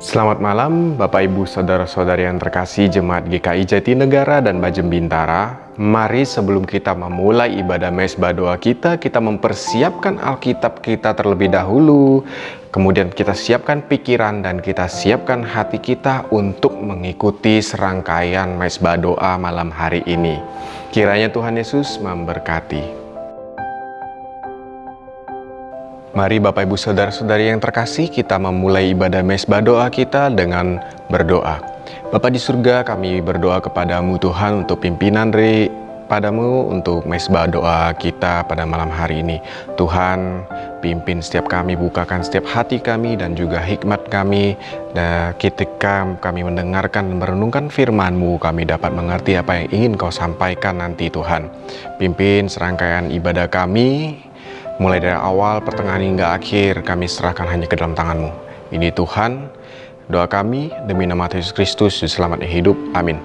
Selamat malam Bapak Ibu Saudara-saudari yang terkasih Jemaat GKI Jatinegara dan Bajem Bintara. Mari sebelum kita memulai ibadah mesbah doa kita mempersiapkan Alkitab kita terlebih dahulu. Kemudian kita siapkan pikiran dan kita siapkan hati kita untuk mengikuti serangkaian mesbah doa malam hari ini. Kiranya Tuhan Yesus memberkati. Mari Bapak Ibu Saudara-saudari yang terkasih, kita memulai ibadah mesbah doa kita dengan berdoa. Bapa di surga, kami berdoa kepadamu Tuhan untuk pimpinan padamu untuk mesbah doa kita pada malam hari ini. Tuhan, pimpin setiap kami, bukakan setiap hati kami dan juga hikmat kami. Dan ketika kami mendengarkan dan merenungkan firman-Mu, kami dapat mengerti apa yang ingin Kau sampaikan nanti Tuhan. Pimpin serangkaian ibadah kami, mulai dari awal, pertengahan hingga akhir, kami serahkan hanya ke dalam tangan-Mu. Ini Tuhan, doa kami demi nama Yesus Kristus, Juru Selamat yang hidup. Amin.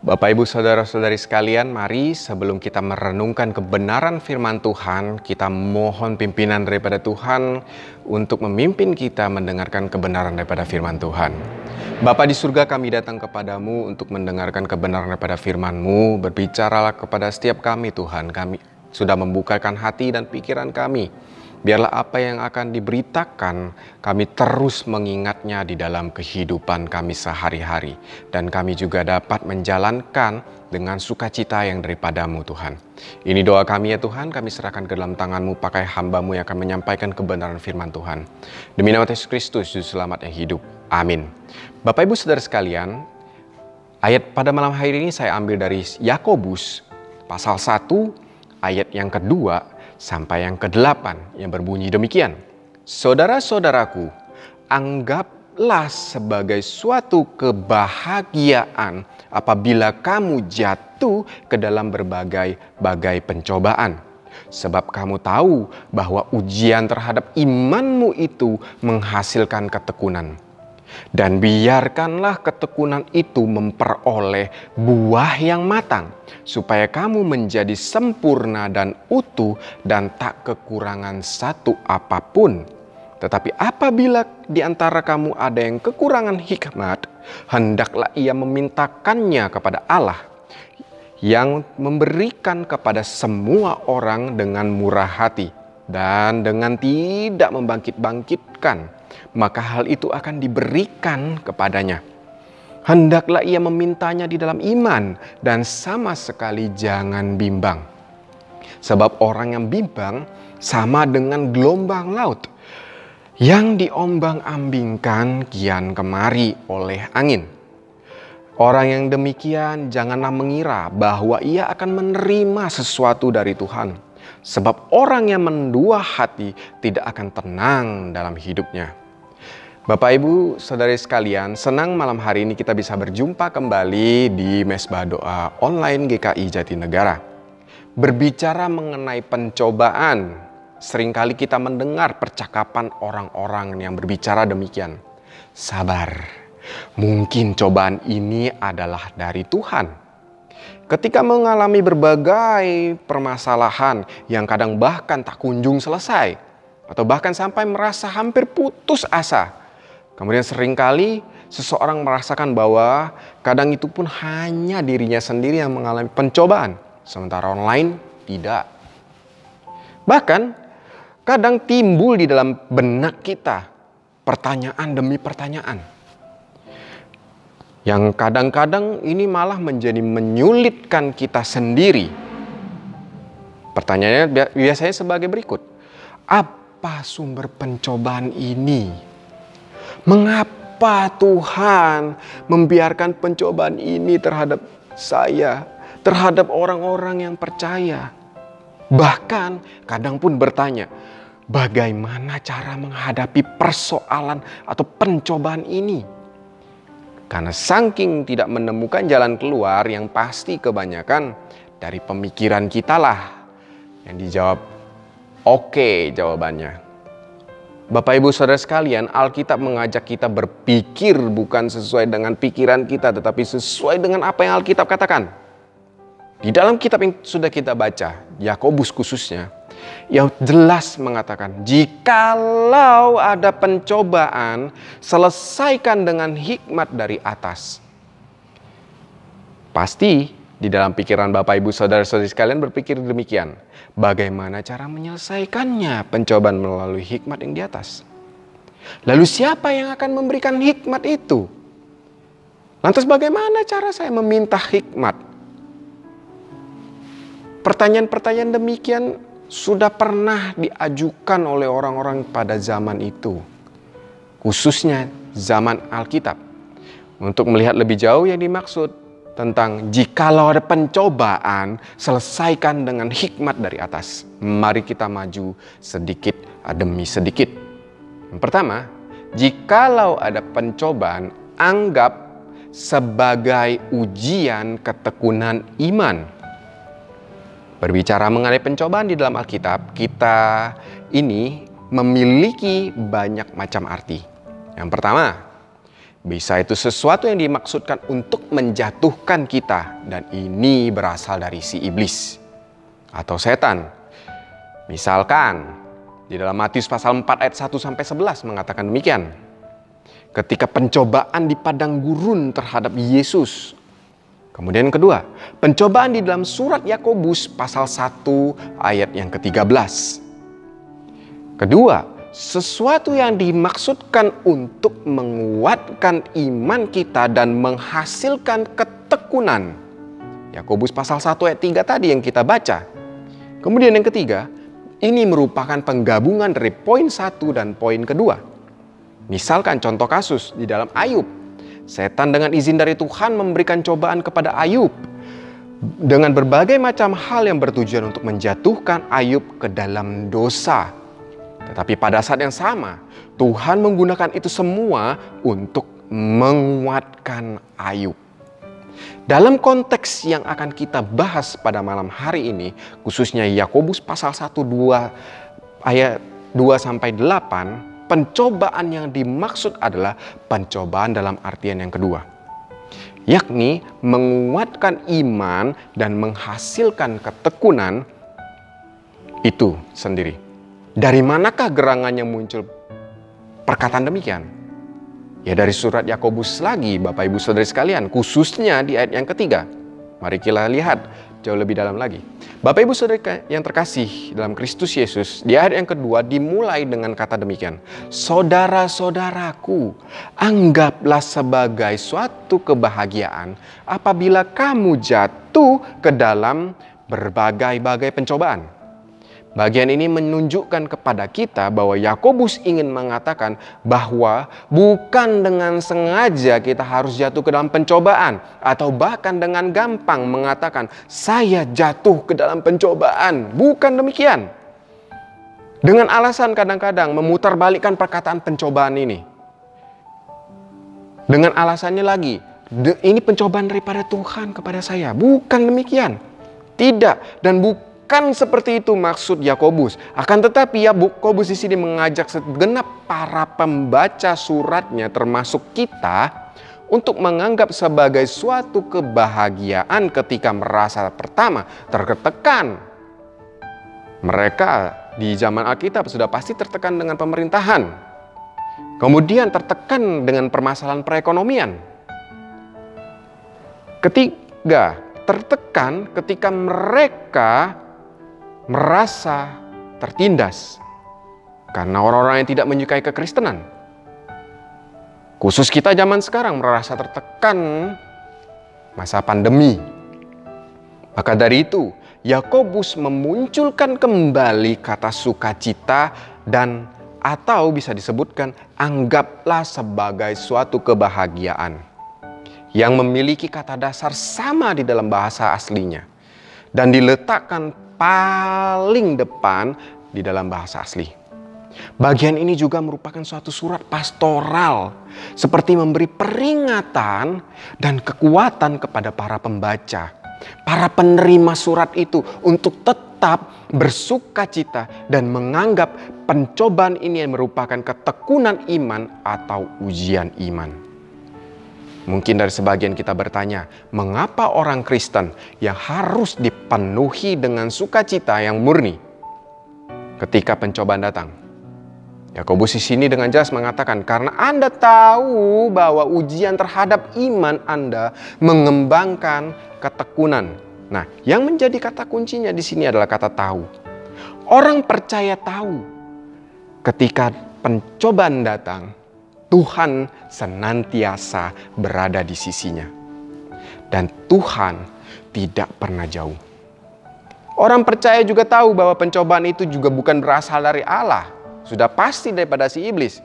Bapak Ibu Saudara-saudari sekalian, mari sebelum kita merenungkan kebenaran firman Tuhan, kita mohon pimpinan daripada Tuhan untuk memimpin kita mendengarkan kebenaran daripada firman Tuhan. Bapa di surga, kami datang kepadamu untuk mendengarkan kebenaran daripada firman-Mu. Berbicaralah kepada setiap kami Tuhan, kami sudah membukakan hati dan pikiran kami. Biarlah apa yang akan diberitakan, kami terus mengingatnya di dalam kehidupan kami sehari-hari. Dan kami juga dapat menjalankan dengan sukacita yang daripada-Mu Tuhan. Ini doa kami ya Tuhan, kami serahkan ke dalam tangan-Mu, pakai hamba-Mu yang akan menyampaikan kebenaran firman Tuhan. Demi nama Yesus Kristus, Juru Selamat yang hidup. Amin. Bapak Ibu Saudara sekalian, ayat pada malam hari ini saya ambil dari Yakobus pasal 1 ayat yang kedua sampai yang ke-8 yang berbunyi demikian. Saudara-saudaraku, anggaplah sebagai suatu kebahagiaan apabila kamu jatuh ke dalam berbagai pencobaan. Sebab kamu tahu bahwa ujian terhadap imanmu itu menghasilkan ketekunan. Dan biarkanlah ketekunan itu memperoleh buah yang matang, supaya kamu menjadi sempurna dan utuh dan tak kekurangan satu apapun. Tetapi apabila di antara kamu ada yang kekurangan hikmat, hendaklah ia memintakannya kepada Allah, yang memberikan kepada semua orang dengan murah hati dan dengan tidak membangkit-bangkitkan, maka hal itu akan diberikan kepadanya. Hendaklah ia memintanya di dalam iman dan sama sekali jangan bimbang. Sebab orang yang bimbang sama dengan gelombang laut yang diombang-ambingkan kian kemari oleh angin. Orang yang demikian janganlah mengira bahwa ia akan menerima sesuatu dari Tuhan. Sebab orang yang mendua hati tidak akan tenang dalam hidupnya. Bapak, Ibu, Saudari sekalian, senang malam hari ini kita bisa berjumpa kembali di Mesbah Doa Online GKI Jatinegara. Berbicara mengenai pencobaan, seringkali kita mendengar percakapan orang-orang yang berbicara demikian. Sabar. Mungkin cobaan ini adalah dari Tuhan. Ketika mengalami berbagai permasalahan yang kadang bahkan tak kunjung selesai, atau bahkan sampai merasa hampir putus asa, kemudian seringkali seseorang merasakan bahwa kadang itu pun hanya dirinya sendiri yang mengalami pencobaan, sementara orang lain tidak. Bahkan kadang timbul di dalam benak kita pertanyaan demi pertanyaan, yang kadang-kadang ini malah menjadi menyulitkan kita sendiri. Pertanyaannya biasanya sebagai berikut. Apa sumber pencobaan ini? Mengapa Tuhan membiarkan pencobaan ini terhadap saya, terhadap orang-orang yang percaya? Bahkan kadang pun bertanya, bagaimana cara menghadapi persoalan atau pencobaan ini? Karena saking tidak menemukan jalan keluar, yang pasti kebanyakan dari pemikiran kita lah yang dijawab oke jawabannya. Bapak, Ibu, Saudara sekalian, Alkitab mengajak kita berpikir bukan sesuai dengan pikiran kita, tetapi sesuai dengan apa yang Alkitab katakan. Di dalam kitab yang sudah kita baca, Yakobus khususnya, yang jelas mengatakan, jikalau ada pencobaan, selesaikan dengan hikmat dari atas. Pasti di dalam pikiran Bapak, Ibu, Saudara-saudari sekalian berpikir demikian. Bagaimana cara menyelesaikannya pencobaan melalui hikmat yang di atas? Lalu siapa yang akan memberikan hikmat itu? Lantas bagaimana cara saya meminta hikmat? Pertanyaan-pertanyaan demikian sudah pernah diajukan oleh orang-orang pada zaman itu, khususnya zaman Alkitab. Untuk melihat lebih jauh yang dimaksud tentang jikalau ada pencobaan, selesaikan dengan hikmat dari atas. Mari kita maju sedikit demi sedikit. Yang pertama, jikalau ada pencobaan, anggap sebagai ujian ketekunan iman. Berbicara mengenai pencobaan di dalam Alkitab, kita ini memiliki banyak macam arti. Yang pertama, bisa itu sesuatu yang dimaksudkan untuk menjatuhkan kita, dan ini berasal dari si iblis atau setan. Misalkan di dalam Matius pasal 4 ayat 1-11 mengatakan demikian. Ketika pencobaan di padang gurun terhadap Yesus. Kemudian yang kedua, pencobaan di dalam surat Yakobus pasal 1 ayat yang ke-13. Kedua, sesuatu yang dimaksudkan untuk menguatkan iman kita dan menghasilkan ketekunan. Yakobus pasal 1 ayat 3 tadi yang kita baca. Kemudian yang ketiga, ini merupakan penggabungan dari poin 1 dan poin kedua. Misalkan contoh kasus di dalam Ayub. Setan dengan izin dari Tuhan memberikan cobaan kepada Ayub. dengan berbagai macam hal yang bertujuan untuk menjatuhkan Ayub ke dalam dosa. Tetapi pada saat yang sama, Tuhan menggunakan itu semua untuk menguatkan Ayub. Dalam konteks yang akan kita bahas pada malam hari ini, khususnya Yakobus pasal 1, 2 ayat 2-8, pencobaan yang dimaksud adalah pencobaan dalam artian yang kedua, yakni menguatkan iman dan menghasilkan ketekunan itu sendiri. Dari manakah gerangannya muncul perkataan demikian? Ya dari surat Yakobus lagi, Bapak Ibu Saudara sekalian, khususnya di ayat yang ketiga. Mari kita lihat jauh lebih dalam lagi. Bapak Ibu Saudara yang terkasih dalam Kristus Yesus, di ayat yang kedua dimulai dengan kata demikian. Saudara-saudaraku, anggaplah sebagai suatu kebahagiaan apabila kamu jatuh ke dalam berbagai-bagai pencobaan. Bagian ini menunjukkan kepada kita bahwa Yakobus ingin mengatakan bahwa bukan dengan sengaja kita harus jatuh ke dalam pencobaan, atau bahkan dengan gampang mengatakan saya jatuh ke dalam pencobaan. Bukan demikian. Dengan alasan kadang-kadang memutarbalikkan perkataan pencobaan ini. Dengan alasannya lagi, ini pencobaan daripada Tuhan kepada saya. Bukan demikian. Tidak, dan bukan seperti itu maksud Yakobus. Akan tetapi Yakobus di sini mengajak segenap para pembaca suratnya, termasuk kita, untuk menganggap sebagai suatu kebahagiaan ketika merasa pertama tertekan. Mereka di zaman Alkitab sudah pasti tertekan dengan pemerintahan. Kemudian tertekan dengan permasalahan perekonomian. Ketiga, tertekan ketika mereka merasa tertindas karena orang-orang yang tidak menyukai kekristenan. Khusus kita zaman sekarang merasa tertekan masa pandemi. Maka dari itu, Yakobus memunculkan kembali kata sukacita dan atau bisa disebutkan anggaplah sebagai suatu kebahagiaan yang memiliki kata dasar sama di dalam bahasa aslinya dan diletakkan paling depan di dalam bahasa asli. Bagian ini juga merupakan suatu surat pastoral, seperti memberi peringatan dan kekuatan kepada para pembaca, para penerima surat itu untuk tetap bersukacita dan menganggap pencobaan ini merupakan ketekunan iman atau ujian iman. Mungkin dari sebagian kita bertanya, mengapa orang Kristen yang harus dipenuhi dengan sukacita yang murni ketika pencobaan datang? Yakobus di sini dengan jelas mengatakan, karena Anda tahu bahwa ujian terhadap iman Anda mengembangkan ketekunan. Nah, yang menjadi kata kuncinya di sini adalah kata tahu. Orang percaya tahu ketika pencobaan datang, Tuhan senantiasa berada di sisinya. Dan Tuhan tidak pernah jauh. Orang percaya juga tahu bahwa pencobaan itu juga bukan berasal dari Allah. Sudah pasti daripada si iblis.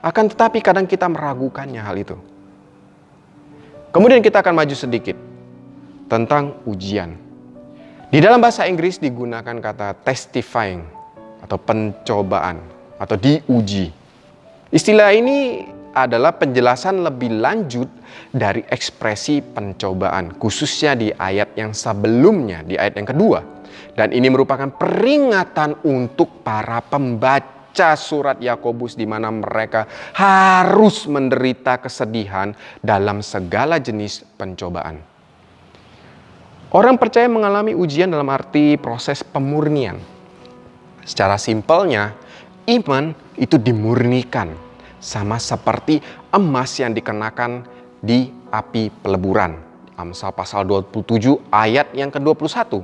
Akan tetapi kadang kita meragukannya hal itu. Kemudian kita akan maju sedikit tentang ujian. Di dalam bahasa Inggris digunakan kata testifying atau pencobaan atau diuji. Istilah ini adalah penjelasan lebih lanjut dari ekspresi pencobaan, khususnya di ayat yang sebelumnya, di ayat yang kedua. Dan ini merupakan peringatan untuk para pembaca surat Yakobus di mana mereka harus menderita kesedihan dalam segala jenis pencobaan. Orang percaya mengalami ujian dalam arti proses pemurnian. Secara simpelnya, iman itu dimurnikan sama seperti emas yang dikenakan di api peleburan. Amsal pasal 27 ayat yang ke-21.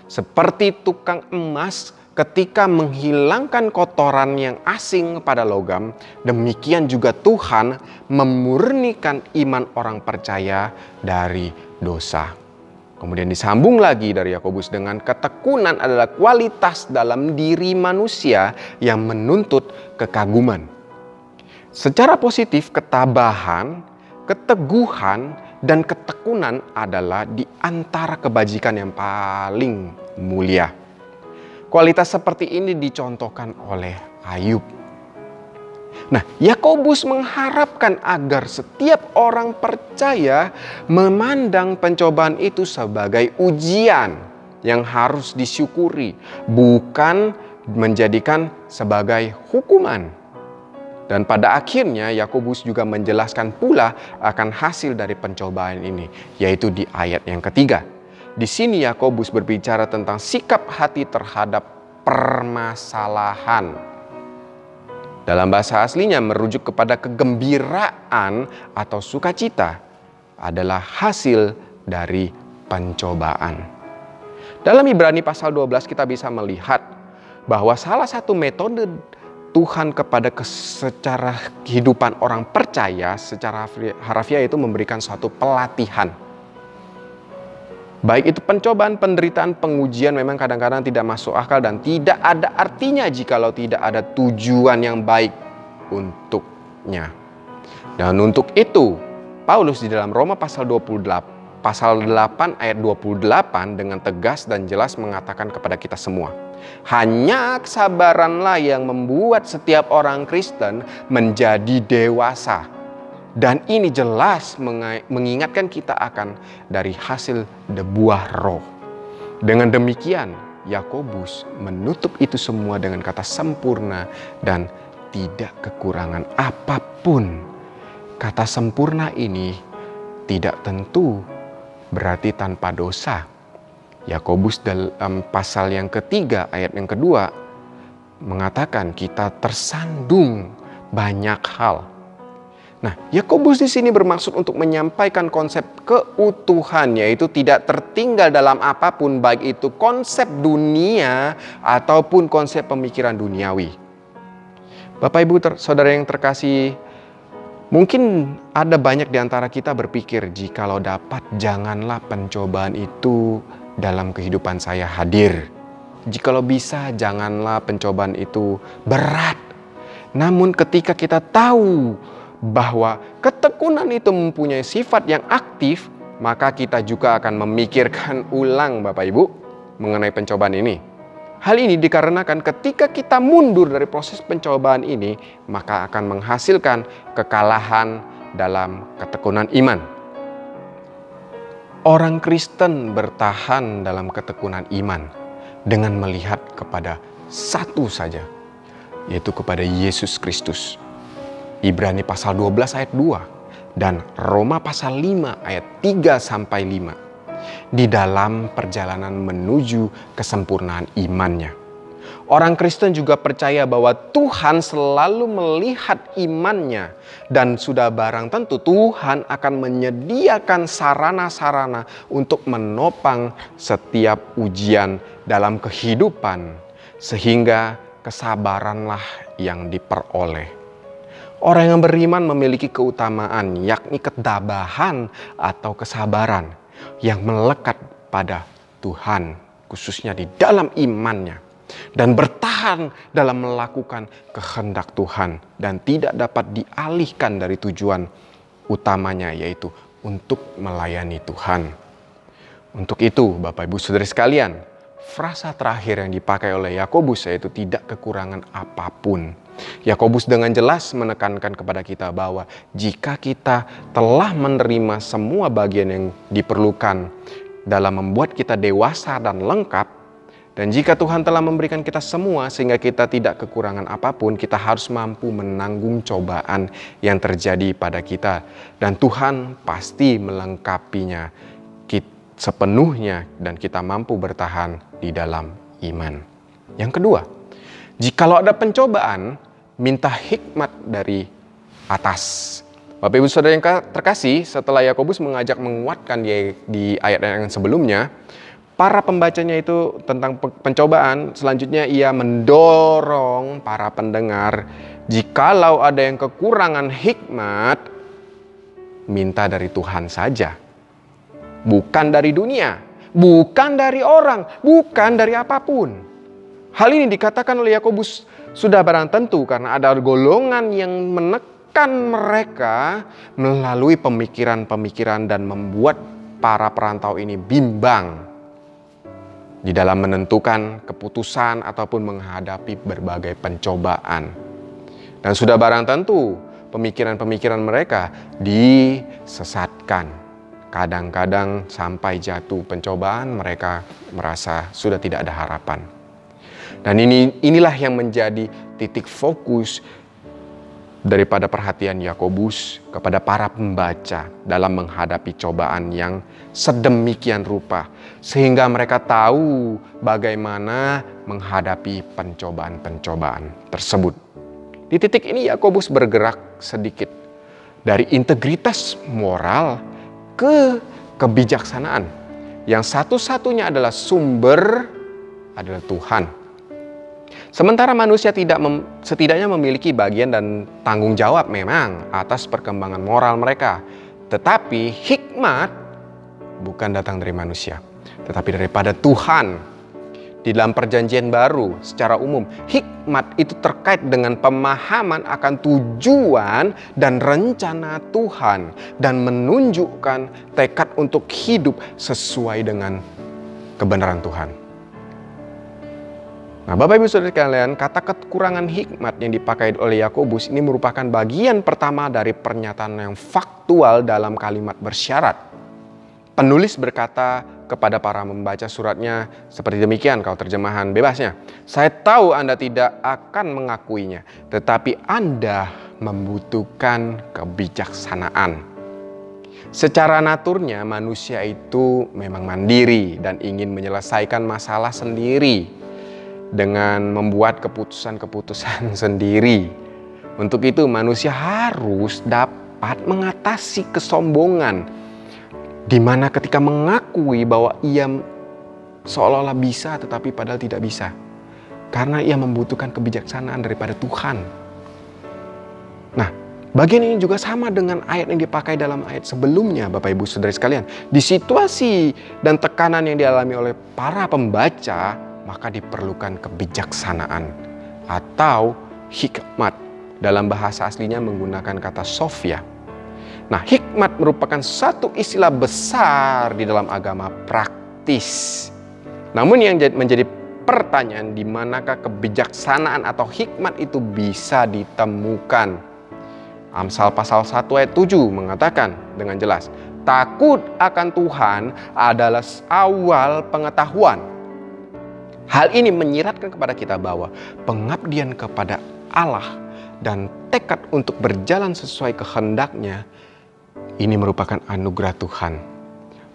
Seperti tukang emas ketika menghilangkan kotoran yang asing pada logam, demikian juga Tuhan memurnikan iman orang percaya dari dosa. Kemudian disambung lagi dari Yakobus dengan ketekunan adalah kualitas dalam diri manusia yang menuntut kekaguman. Secara positif, ketabahan keteguhan dan ketekunan adalah di antara kebajikan yang paling mulia. Kualitas seperti ini dicontohkan oleh Ayub. Nah, Yakobus mengharapkan agar setiap orang percaya memandang pencobaan itu sebagai ujian yang harus disyukuri, bukan menjadikan sebagai hukuman. Dan pada akhirnya Yakobus juga menjelaskan pula akan hasil dari pencobaan ini, yaitu di ayat yang ketiga. Di sini Yakobus berbicara tentang sikap hati terhadap permasalahan. Dalam bahasa aslinya merujuk kepada kegembiraan atau sukacita adalah hasil dari pencobaan. Dalam Ibrani pasal 12 kita bisa melihat bahwa salah satu metode Tuhan kepada secara kehidupan orang percaya secara harafiah itu memberikan suatu pelatihan. Baik itu pencobaan, penderitaan, pengujian memang kadang-kadang tidak masuk akal dan tidak ada artinya jikalau tidak ada tujuan yang baik untuknya. Dan untuk itu Paulus di dalam Roma pasal 8 ayat 28 dengan tegas dan jelas mengatakan kepada kita semua, hanya kesabaranlah yang membuat setiap orang Kristen menjadi dewasa. Dan ini jelas mengingatkan kita akan dari hasil buah roh. Dengan demikian, Yakobus menutup itu semua dengan kata sempurna dan tidak kekurangan apapun. Kata sempurna ini tidak tentu berarti tanpa dosa. Yakobus dalam pasal yang ketiga ayat yang kedua mengatakan kita tersandung banyak hal. Nah, Yakobus di sini bermaksud untuk menyampaikan konsep keutuhan, yaitu tidak tertinggal dalam apapun, baik itu konsep dunia ataupun konsep pemikiran duniawi. Bapak Ibu Saudara yang terkasih, mungkin ada banyak di antara kita berpikir, jikalau dapat janganlah pencobaan itu dalam kehidupan saya hadir. Jikalau bisa janganlah pencobaan itu berat. Namun ketika kita tahu bahwa ketekunan itu mempunyai sifat yang aktif, maka kita juga akan memikirkan ulang Bapak Ibu mengenai pencobaan ini. Hal ini dikarenakan ketika kita mundur dari proses pencobaan ini, maka akan menghasilkan kekalahan dalam ketekunan iman. Orang Kristen bertahan dalam ketekunan iman dengan melihat kepada satu saja, yaitu kepada Yesus Kristus. Ibrani pasal 12 ayat 2 dan Roma pasal 5 ayat 3-5 di dalam perjalanan menuju kesempurnaan imannya. Orang Kristen juga percaya bahwa Tuhan selalu melihat imannya dan sudah barang tentu Tuhan akan menyediakan sarana-sarana untuk menopang setiap ujian dalam kehidupan sehingga kesabaranlah yang diperoleh. Orang yang beriman memiliki keutamaan yakni ketabahan atau kesabaran yang melekat pada Tuhan khususnya di dalam imannya. Dan bertahan dalam melakukan kehendak Tuhan dan tidak dapat dialihkan dari tujuan utamanya, yaitu untuk melayani Tuhan. Untuk itu Bapak Ibu Saudara sekalian, frasa terakhir yang dipakai oleh Yakobus yaitu tidak kekurangan apapun. Yakobus dengan jelas menekankan kepada kita bahwa jika kita telah menerima semua bagian yang diperlukan dalam membuat kita dewasa dan lengkap, dan jika Tuhan telah memberikan kita semua sehingga kita tidak kekurangan apapun, kita harus mampu menanggung cobaan yang terjadi pada kita. Dan Tuhan pasti melengkapinya sepenuhnya dan kita mampu bertahan di dalam iman. Yang kedua, jikalau ada pencobaan, minta hikmat dari atas. Bapak Ibu Saudara yang terkasih, setelah Yakobus mengajak menguatkan di ayat yang sebelumnya, para pembacanya itu tentang pencobaan, selanjutnya ia mendorong para pendengar, jikalau ada yang kekurangan hikmat, minta dari Tuhan saja. Bukan dari dunia, bukan dari orang, bukan dari apapun. Hal ini dikatakan oleh Yakobus sudah barang tentu karena ada golongan yang menekan mereka melalui pemikiran-pemikiran dan membuat para perantau ini bimbang di dalam menentukan keputusan ataupun menghadapi berbagai pencobaan. Dan sudah barang tentu pemikiran-pemikiran mereka disesatkan. Kadang-kadang sampai jatuh pencobaan mereka merasa sudah tidak ada harapan. Dan inilah yang menjadi titik fokus daripada perhatian Yakobus kepada para pembaca dalam menghadapi cobaan yang sedemikian rupa. Sehingga mereka tahu bagaimana menghadapi pencobaan-pencobaan tersebut. Di titik ini Yakobus bergerak sedikit dari integritas moral ke kebijaksanaan yang satu-satunya adalah sumber adalah Tuhan. Sementara manusia setidaknya memiliki bagian dan tanggung jawab memang atas perkembangan moral mereka, tetapi hikmat bukan datang dari manusia, tetapi daripada Tuhan. Di dalam perjanjian baru secara umum, hikmat itu terkait dengan pemahaman akan tujuan dan rencana Tuhan dan menunjukkan tekad untuk hidup sesuai dengan kebenaran Tuhan. Nah, Bapak Ibu Saudara sekalian, kata kekurangan hikmat yang dipakai oleh Yakobus ini merupakan bagian pertama dari pernyataan yang faktual dalam kalimat bersyarat. Penulis berkata kepada para membaca suratnya seperti demikian kalau terjemahan bebasnya. Saya tahu Anda tidak akan mengakuinya, tetapi Anda membutuhkan kebijaksanaan. Secara naturnya manusia itu memang mandiri dan ingin menyelesaikan masalah sendiri dengan membuat keputusan-keputusan sendiri. Untuk itu manusia harus dapat mengatasi kesombongan, di mana ketika mengakui bahwa ia seolah-olah bisa tetapi padahal tidak bisa. Karena ia membutuhkan kebijaksanaan daripada Tuhan. Nah, bagian ini juga sama dengan ayat yang dipakai dalam ayat sebelumnya, Bapak Ibu Saudara sekalian. Di situasi dan tekanan yang dialami oleh para pembaca, maka diperlukan kebijaksanaan atau hikmat. Dalam bahasa aslinya menggunakan kata Sophia. Nah, hikmat merupakan satu istilah besar di dalam agama praktis. Namun yang menjadi pertanyaan, di manakah kebijaksanaan atau hikmat itu bisa ditemukan? Amsal pasal 1 ayat 7 mengatakan dengan jelas, takut akan Tuhan adalah awal pengetahuan. Hal ini menyiratkan kepada kita bahwa pengabdian kepada Allah dan tekad untuk berjalan sesuai kehendaknya ini merupakan anugerah Tuhan,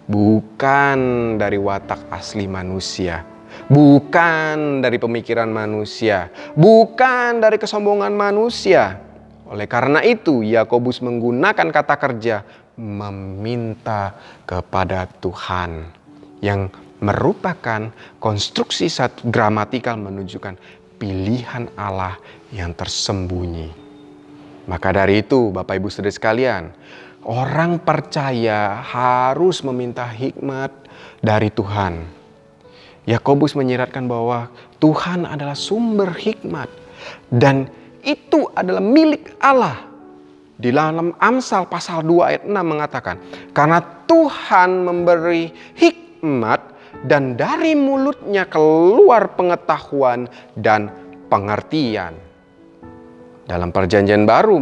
bukan dari watak asli manusia, bukan dari pemikiran manusia, bukan dari kesombongan manusia. Oleh karena itu, Yakobus menggunakan kata kerja meminta kepada Tuhan yang merupakan konstruksi satu gramatikal menunjukkan pilihan Allah yang tersembunyi. Maka dari itu, Bapak Ibu Saudara sekalian, orang percaya harus meminta hikmat dari Tuhan. Yakobus menyiratkan bahwa Tuhan adalah sumber hikmat dan itu adalah milik Allah. Di dalam Amsal pasal 2 ayat 6 mengatakan, karena Tuhan memberi hikmat dan dari mulutnya keluar pengetahuan dan pengertian. Dalam perjanjian baru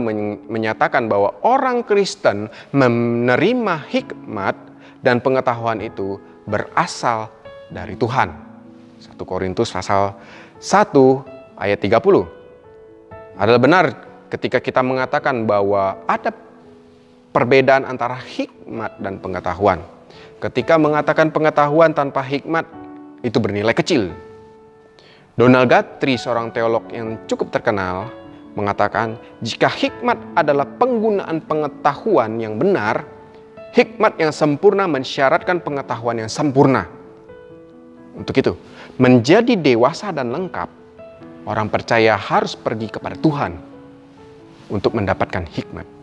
menyatakan bahwa orang Kristen menerima hikmat dan pengetahuan itu berasal dari Tuhan. 1 Korintus pasal 1 ayat 30. Adalah benar ketika kita mengatakan bahwa ada perbedaan antara hikmat dan pengetahuan. Ketika mengatakan pengetahuan tanpa hikmat itu bernilai kecil. Donald Guthrie, seorang teolog yang cukup terkenal, mengatakan jika hikmat adalah penggunaan pengetahuan yang benar, hikmat yang sempurna mensyaratkan pengetahuan yang sempurna. Untuk itu, menjadi dewasa dan lengkap, orang percaya harus pergi kepada Tuhan untuk mendapatkan hikmat.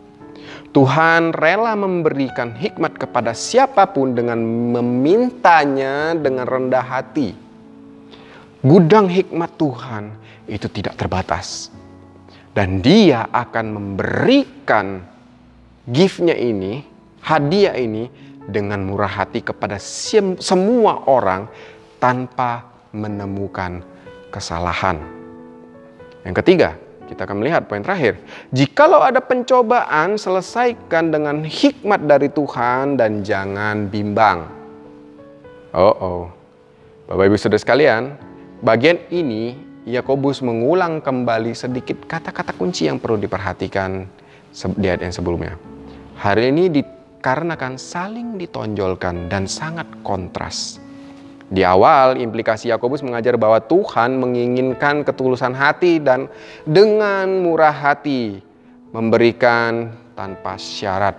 Tuhan rela memberikan hikmat kepada siapapun dengan memintanya dengan rendah hati. Gudang hikmat Tuhan itu tidak terbatas. Dan dia akan memberikan gift-nya ini, hadiah ini dengan murah hati kepada semua orang tanpa menemukan kesalahan. Yang ketiga, kita akan melihat poin terakhir. Jikalau ada pencobaan, selesaikan dengan hikmat dari Tuhan dan jangan bimbang. Bapak Ibu Saudara sekalian, bagian ini Yakobus mengulang kembali sedikit kata-kata kunci yang perlu diperhatikan di ayat yang sebelumnya. Hari ini dikarenakan saling ditonjolkan dan sangat kontras. Di awal, implikasi Yakobus mengajar bahwa Tuhan menginginkan ketulusan hati dan dengan murah hati memberikan tanpa syarat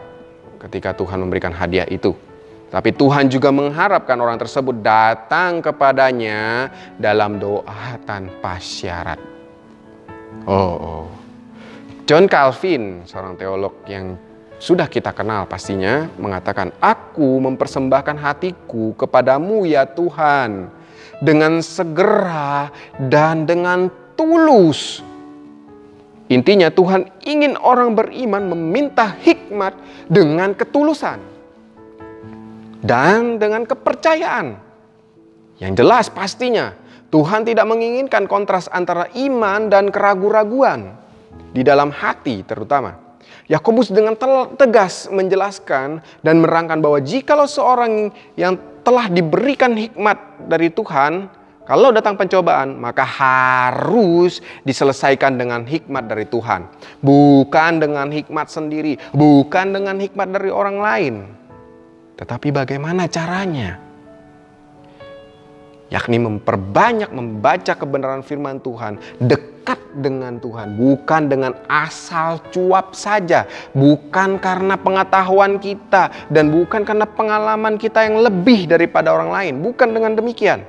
ketika Tuhan memberikan hadiah itu. Tapi Tuhan juga mengharapkan orang tersebut datang kepadanya dalam doa tanpa syarat. John Calvin, seorang teolog yang sudah kita kenal pastinya, mengatakan, "Aku mempersembahkan hatiku kepadamu ya Tuhan, dengan segera dan dengan tulus." Intinya Tuhan ingin orang beriman meminta hikmat dengan ketulusan dan dengan kepercayaan. Yang jelas pastinya Tuhan tidak menginginkan kontras antara iman dan keraguan-raguan di dalam hati terutama. Yakobus dengan tegas menjelaskan dan menerangkan bahwa jikalau seorang yang telah diberikan hikmat dari Tuhan, kalau datang pencobaan, maka harus diselesaikan dengan hikmat dari Tuhan. Bukan dengan hikmat sendiri, bukan dengan hikmat dari orang lain. Tetapi bagaimana caranya? Yakni memperbanyak membaca kebenaran firman Tuhan, dekat dengan Tuhan, bukan dengan asal cuap saja, bukan karena pengetahuan kita dan bukan karena pengalaman kita yang lebih daripada orang lain, bukan dengan demikian.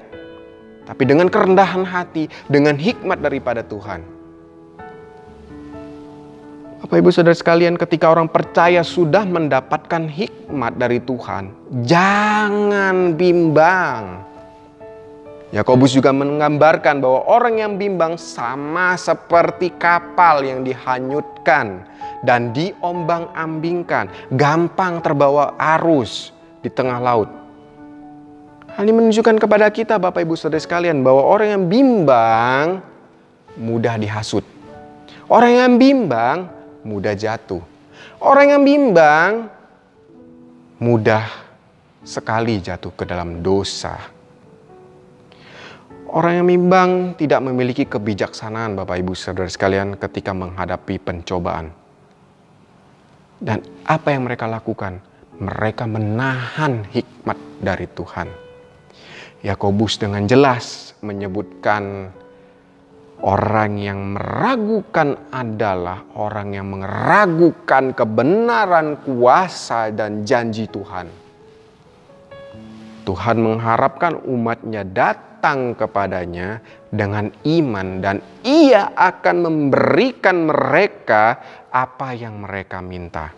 Tapi dengan kerendahan hati, dengan hikmat daripada Tuhan. Bapak Ibu Saudara sekalian, ketika orang percaya sudah mendapatkan hikmat dari Tuhan, jangan bimbang. Yakobus juga menggambarkan bahwa orang yang bimbang sama seperti kapal yang dihanyutkan dan diombang-ambingkan, gampang terbawa arus di tengah laut. Hal ini menunjukkan kepada kita Bapak Ibu Saudara sekalian bahwa orang yang bimbang mudah dihasut. Orang yang bimbang mudah jatuh. Orang yang bimbang mudah sekali jatuh ke dalam dosa. Orang yang bimbang tidak memiliki kebijaksanaan Bapak Ibu Saudara sekalian ketika menghadapi pencobaan. Dan apa yang mereka lakukan? Mereka menahan hikmat dari Tuhan. Yakobus dengan jelas menyebutkan orang yang meragukan adalah orang yang meragukan kebenaran, kuasa, dan janji Tuhan. Tuhan mengharapkan umatnya datang kepadanya dengan iman dan Ia akan memberikan mereka apa yang mereka minta.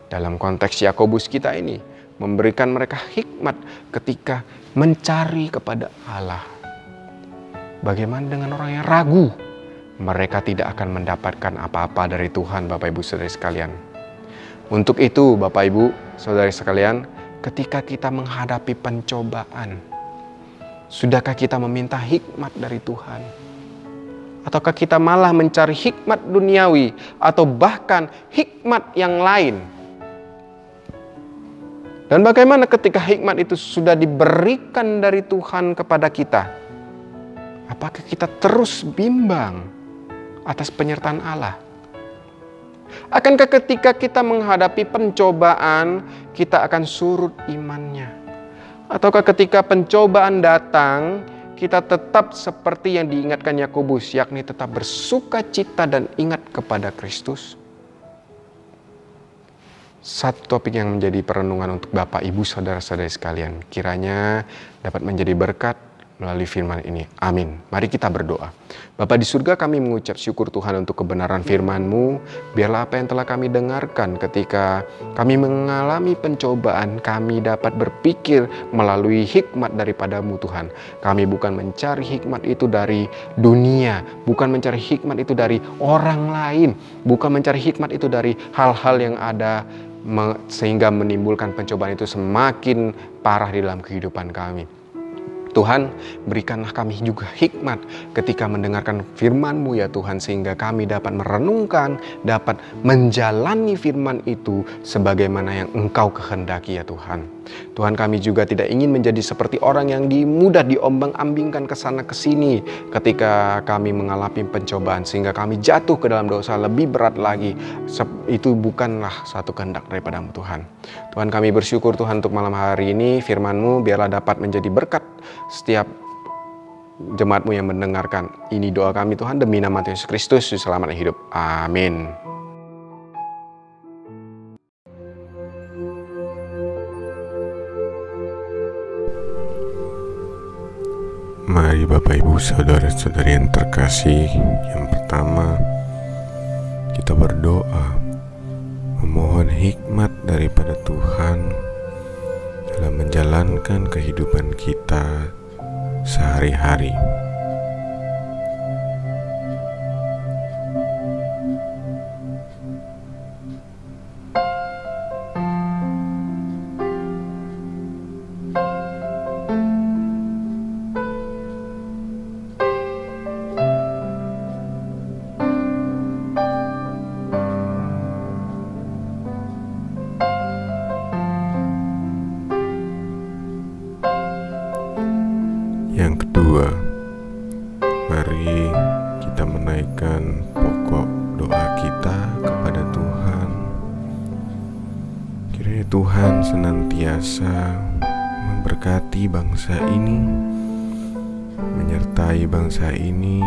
Dalam konteks Yakobus kita ini, memberikan mereka hikmat ketika mencari kepada Allah. Bagaimana dengan orang yang ragu? Mereka tidak akan mendapatkan apa-apa dari Tuhan, Bapak Ibu Saudara sekalian. Untuk itu, Bapak Ibu Saudara sekalian, ketika kita menghadapi pencobaan, sudahkah kita meminta hikmat dari Tuhan? Ataukah kita malah mencari hikmat duniawi atau bahkan hikmat yang lain? Dan bagaimana ketika hikmat itu sudah diberikan dari Tuhan kepada kita? Apakah kita terus bimbang atas penyertaan Allah? Akankah ketika kita menghadapi pencobaan, kita akan surut imannya? Ataukah ketika pencobaan datang, kita tetap seperti yang diingatkan Yakobus, yakni tetap bersuka cita dan ingat kepada Kristus? Satu topik yang menjadi perenungan untuk Bapak, Ibu, Saudara-saudari sekalian. Kiranya dapat menjadi berkat melalui firman ini. Amin. Mari kita berdoa. Bapa di surga, kami mengucap syukur Tuhan untuk kebenaran firman-Mu. Biarlah apa yang telah kami dengarkan ketika kami mengalami pencobaan, kami dapat berpikir melalui hikmat daripada-Mu Tuhan. Kami bukan mencari hikmat itu dari dunia, bukan mencari hikmat itu dari orang lain, bukan mencari hikmat itu dari hal-hal yang ada sehingga menimbulkan pencobaan itu semakin parah di dalam kehidupan kami. Tuhan, berikanlah kami juga hikmat ketika mendengarkan firman-Mu ya Tuhan, sehingga kami dapat merenungkan, dapat menjalani firman itu sebagaimana yang Engkau kehendaki ya Tuhan. Tuhan, kami juga tidak ingin menjadi seperti orang yang mudah diombang-ambingkan ke sana ke sini ketika kami mengalami pencobaan sehingga kami jatuh ke dalam dosa lebih berat lagi. Itu bukanlah satu kehendak daripada-Mu Tuhan. Tuhan, kami bersyukur Tuhan untuk malam hari ini firman-Mu biarlah dapat menjadi berkat setiap jemaat-Mu yang mendengarkan. Ini doa kami Tuhan demi nama Yesus Kristus, Juru Selamat hidup. Amin. Mari Bapak Ibu Saudara-saudari yang terkasih, yang pertama kita berdoa memohon hikmat daripada Tuhan dalam menjalankan kehidupan kita sehari-hari. Yang kedua, mari kita menaikkan pokok doa kita kepada Tuhan. Kiranya Tuhan senantiasa memberkati bangsa ini, menyertai bangsa ini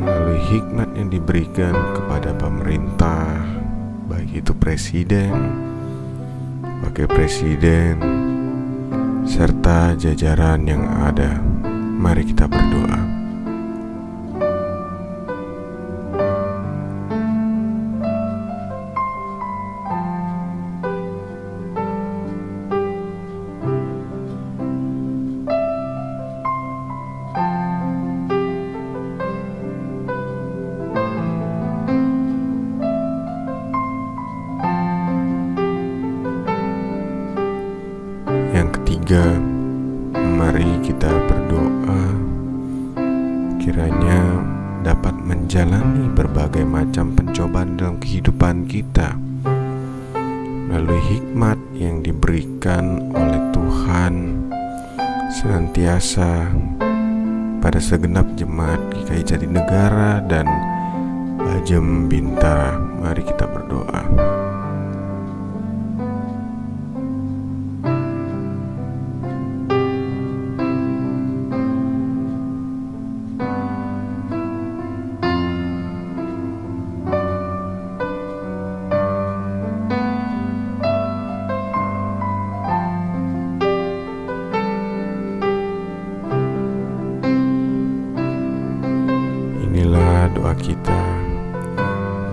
melalui hikmat yang diberikan kepada pemerintah, baik itu presiden, wakil presiden, serta jajaran yang ada. Mari kita berdoa. Yang ketiga, mari kita berdoa kiranya dapat menjalani berbagai macam pencobaan dalam kehidupan kita melalui hikmat yang diberikan oleh Tuhan senantiasa pada segenap jemaat GKI Jatinegara dan Bajem Bintara. Mari kita berdoa. Inilah doa kita.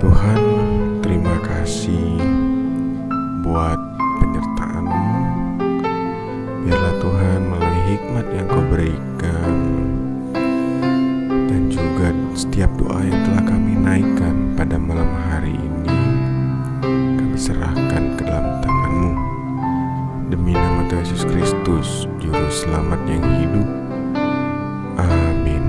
Tuhan, terima kasih buat penyertaan-Mu. Biarlah Tuhan melalui hikmat yang Kau berikan dan juga setiap doa yang telah kami naikkan pada malam hari ini, kami serahkan ke dalam tangan-Mu. Demi nama Tuhan Yesus Kristus, Juru Selamat yang hidup. Amin.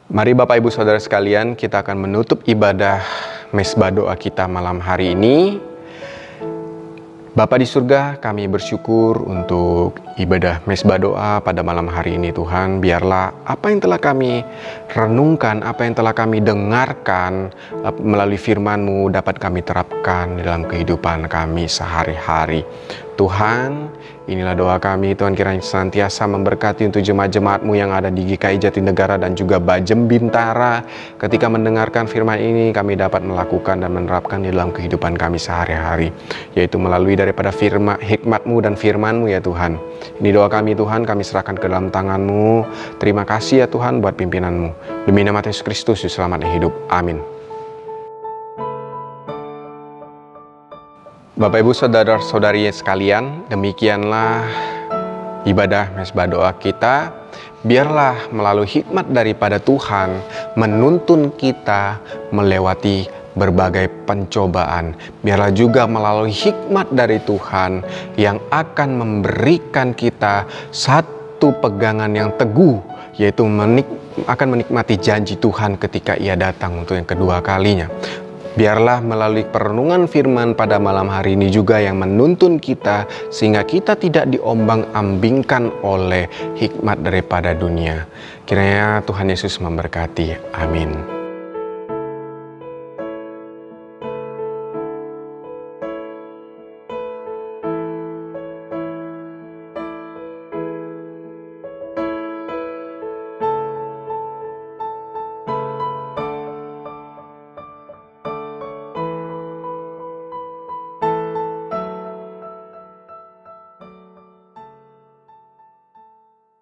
Mari Bapak Ibu Saudara sekalian, kita akan menutup ibadah mesbah doa kita malam hari ini. Bapa di surga, kami bersyukur untuk ibadah mesbah doa pada malam hari ini Tuhan. Biarlah apa yang telah kami renungkan, apa yang telah kami dengarkan melalui firman-Mu dapat kami terapkan dalam kehidupan kami sehari-hari. Tuhan, inilah doa kami, Tuhan kiranya senantiasa memberkati untuk jemaat-jemaat-Mu yang ada di GKI Jatinegara dan juga Bajem Bintara. Ketika mendengarkan firman ini, kami dapat melakukan dan menerapkan di dalam kehidupan kami sehari-hari, yaitu melalui daripada firman, hikmat-Mu dan firman-Mu ya Tuhan. Ini doa kami Tuhan, kami serahkan ke dalam tangan-Mu. Terima kasih ya Tuhan buat pimpinan-Mu. Demi nama Yesus Kristus, selamat hidup. Amin. Bapak Ibu Saudara-saudari sekalian, demikianlah ibadah mesbah doa kita. Biarlah melalui hikmat daripada Tuhan menuntun kita melewati berbagai pencobaan. Biarlah juga melalui hikmat dari Tuhan yang akan memberikan kita satu pegangan yang teguh, yaitu akan menikmati janji Tuhan ketika Ia datang untuk yang kedua kalinya. Biarlah melalui perenungan firman pada malam hari ini juga yang menuntun kita sehingga kita tidak diombang-ambingkan oleh hikmat daripada dunia. Kiranya Tuhan Yesus memberkati. Amin.